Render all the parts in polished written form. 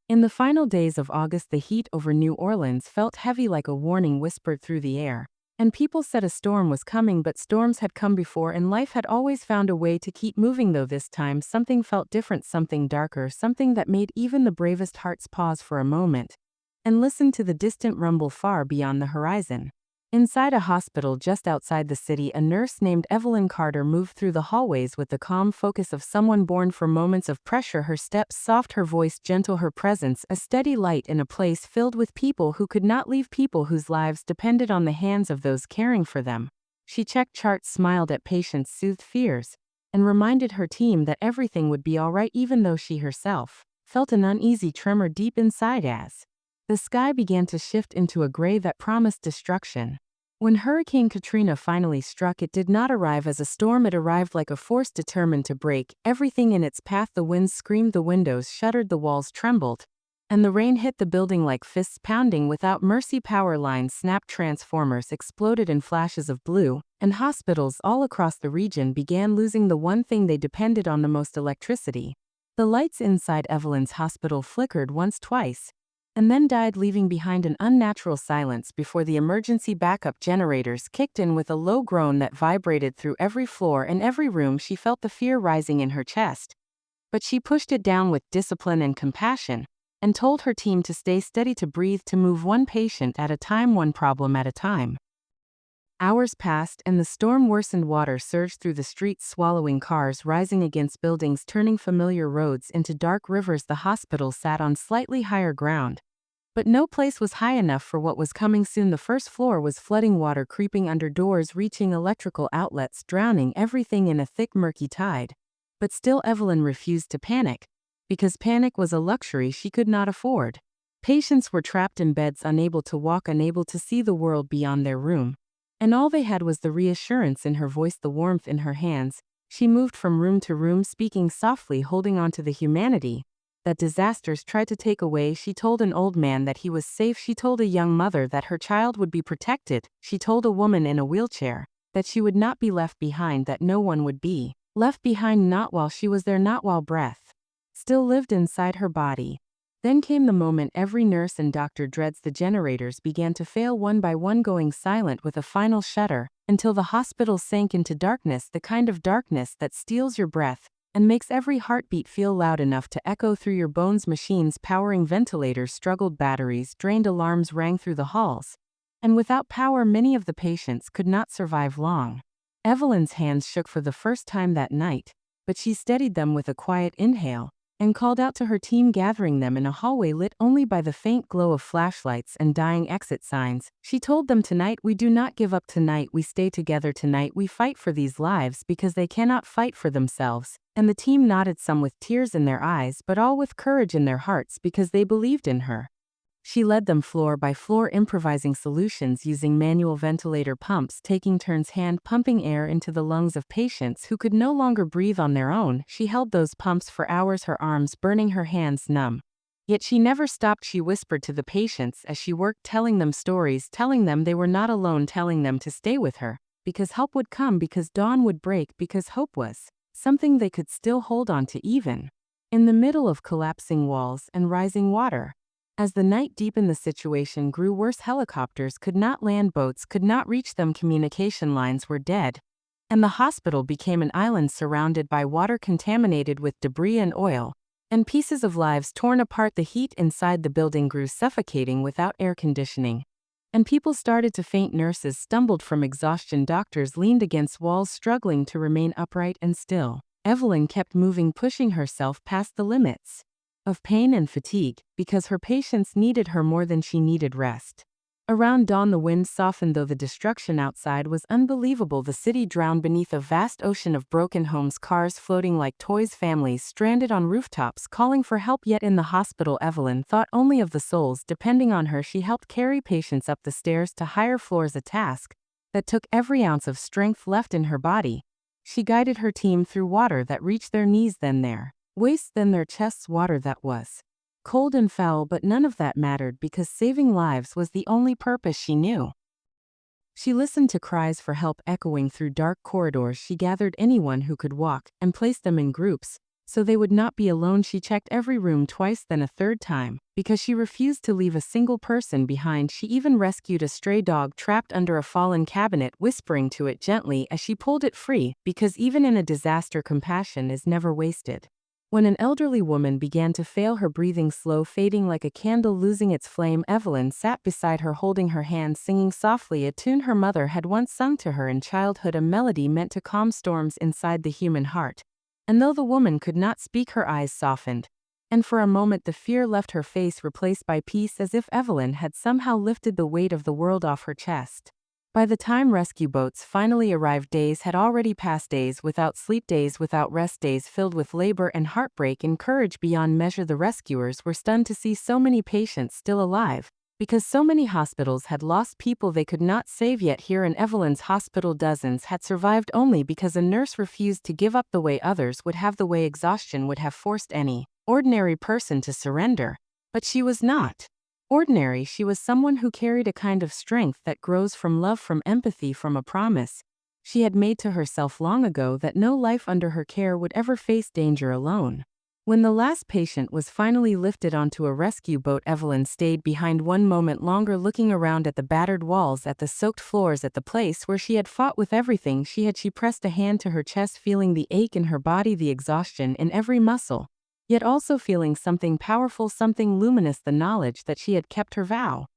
In the final days of August, the heat over New Orleans felt heavy like a warning whispered through the air. And people said a storm was coming, but storms had come before and life had always found a way to keep moving, though this time something felt different, something darker, something that made even the bravest hearts pause for a moment and listen to the distant rumble far beyond the horizon. Inside a hospital just outside the city, a nurse named Evelyn Carter moved through the hallways with the calm focus of someone born for moments of pressure. Her steps soft, her voice gentle, her presence a steady light in a place filled with people who could not leave, people whose lives depended on the hands of those caring for them. She checked charts, smiled at patients, soothed fears, and reminded her team that everything would be all right, even though she herself felt an uneasy tremor deep inside as the sky began to shift into a gray that promised destruction. When Hurricane Katrina finally struck, it did not arrive as a storm, it arrived like a force determined to break everything in its path. The winds screamed, the windows shuddered, the walls trembled, and the rain hit the building like fists pounding without mercy. Power lines snapped, transformers exploded in flashes of blue, and hospitals all across the region began losing the one thing they depended on the most: electricity. The lights inside Evelyn's hospital flickered once, twice, and then died, leaving behind an unnatural silence before the emergency backup generators kicked in with a low groan that vibrated through every floor and every room. She felt the fear rising in her chest, but she pushed it down with discipline and compassion, and told her team to stay steady, to breathe, to move one patient at a time, one problem at a time. Hours passed and the storm worsened. Water surged through the streets, swallowing cars, rising against buildings, turning familiar roads into dark rivers. The hospital sat on slightly higher ground, but no place was high enough for what was coming soon. The first floor was flooding, water creeping under doors, reaching electrical outlets, drowning everything in a thick, murky tide. But still Evelyn refused to panic, because panic was a luxury she could not afford. Patients were trapped in beds, unable to walk, unable to see the world beyond their room. And all they had was the reassurance in her voice, the warmth in her hands. She moved from room to room, speaking softly, holding on to the humanity that disasters tried to take away. She told an old man that he was safe. She told a young mother that her child would be protected. She told a woman in a wheelchair that she would not be left behind, that no one would be left behind, not while she was there, not while breath still lived inside her body. Then came the moment every nurse and doctor dreads. The generators began to fail one by one, going silent with a final shudder, until the hospital sank into darkness, the kind of darkness that steals your breath and makes every heartbeat feel loud enough to echo through your bones. Machines powering ventilators struggled, batteries drained, alarms rang through the halls, and without power many of the patients could not survive long. Evelyn's hands shook for the first time that night, but she steadied them with a quiet inhale and called out to her team, gathering them in a hallway lit only by the faint glow of flashlights and dying exit signs. She told them, "Tonight we do not give up, tonight we stay together, tonight we fight for these lives because they cannot fight for themselves." And the team nodded, some with tears in their eyes but all with courage in their hearts because they believed in her. She led them floor by floor, improvising solutions, using manual ventilator pumps, taking turns hand pumping air into the lungs of patients who could no longer breathe on their own. She held those pumps for hours, her arms burning, her hands numb. Yet she never stopped. She whispered to the patients as she worked, telling them stories, telling them they were not alone, telling them to stay with her, because help would come, because dawn would break, because hope was something they could still hold on to even in the middle of collapsing walls and rising water. As the night deepened, the situation grew worse. Helicopters could not land, boats could not reach them, communication lines were dead, and the hospital became an island surrounded by water contaminated with debris and oil, and pieces of lives torn apart. The heat inside the building grew suffocating without air conditioning, and people started to faint. Nurses stumbled from exhaustion, doctors leaned against walls, struggling to remain upright and still. Evelyn kept moving, pushing herself past the limits of pain and fatigue, because her patients needed her more than she needed rest. Around dawn the wind softened, though the destruction outside was unbelievable. The city drowned beneath a vast ocean of broken homes, cars floating like toys, families stranded on rooftops calling for help. Yet in the hospital Evelyn thought only of the souls depending on her. She helped carry patients up the stairs to higher floors, a task that took every ounce of strength left in her body. She guided her team through water that reached their knees, then their waists, then their chests, water that was cold and foul, but none of that mattered because saving lives was the only purpose she knew. She listened to cries for help echoing through dark corridors. She gathered anyone who could walk and placed them in groups, So they would not be alone, she checked every room twice, then a third time. Because she refused to leave a single person behind, she even rescued a stray dog trapped under a fallen cabinet, whispering to it gently as she pulled it free, because even in a disaster, compassion is never wasted. When an elderly woman began to fail, her breathing slow, fading like a candle losing its flame, Evelyn sat beside her, holding her hand, singing softly a tune her mother had once sung to her in childhood, a melody meant to calm storms inside the human heart. And though the woman could not speak, her eyes softened, and for a moment the fear left her face, replaced by peace, as if Evelyn had somehow lifted the weight of the world off her chest. By the time rescue boats finally arrived, days had already passed, days without sleep, days without rest, days filled with labor and heartbreak and courage beyond measure. The rescuers were stunned to see so many patients still alive, because so many hospitals had lost people they could not save, yet here in Evelyn's hospital dozens had survived only because a nurse refused to give up the way others would have, the way exhaustion would have forced any ordinary person to surrender. But she was not ordinary. She was someone who carried a kind of strength that grows from love, from empathy, from a promise she had made to herself long ago that no life under her care would ever face danger alone. When the last patient was finally lifted onto a rescue boat, Evelyn stayed behind one moment longer, looking around at the battered walls, at the soaked floors, at the place where she had fought with everything she had. She pressed a hand to her chest, feeling the ache in her body, the exhaustion in every muscle, yet also feeling something powerful, something luminous, the knowledge that she had kept her vow.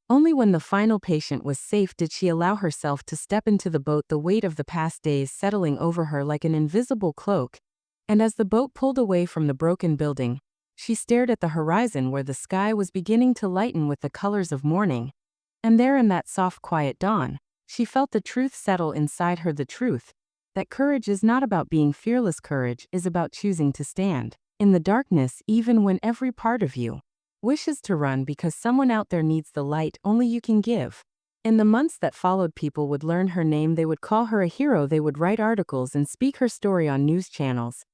Only when the final patient was safe did she allow herself to step into the boat, the weight of the past days settling over her like an invisible cloak. And as the boat pulled away from the broken building, she stared at the horizon where the sky was beginning to lighten with the colors of morning. And there, in that soft, quiet dawn, she felt the truth settle inside her, the truth that courage is not about being fearless. Courage is about choosing to stand in the darkness even when every part of you wishes to run, because someone out there needs the light only you can give. In the months that followed, people would learn her name, they would call her a hero, they would write articles and speak her story on news channels.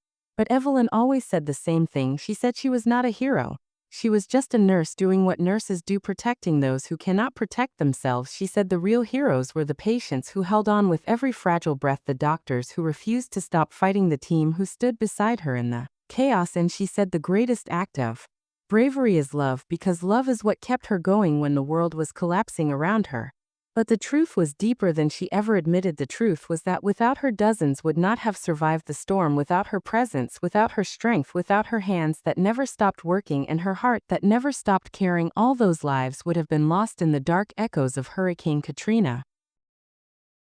But Evelyn always said the same thing. She said she was not a hero. She was just a nurse doing what nurses do, protecting those who cannot protect themselves. She said the real heroes were the patients who held on with every fragile breath, the doctors who refused to stop fighting, the team who stood beside her in the chaos. And she said the greatest act of bravery is love, because love is what kept her going when the world was collapsing around her. But the truth was deeper than she ever admitted. The truth was that without her, dozens would not have survived the storm. Without her presence, without her strength, without her hands that never stopped working and her heart that never stopped caring, all those lives would have been lost in the dark echoes of Hurricane Katrina.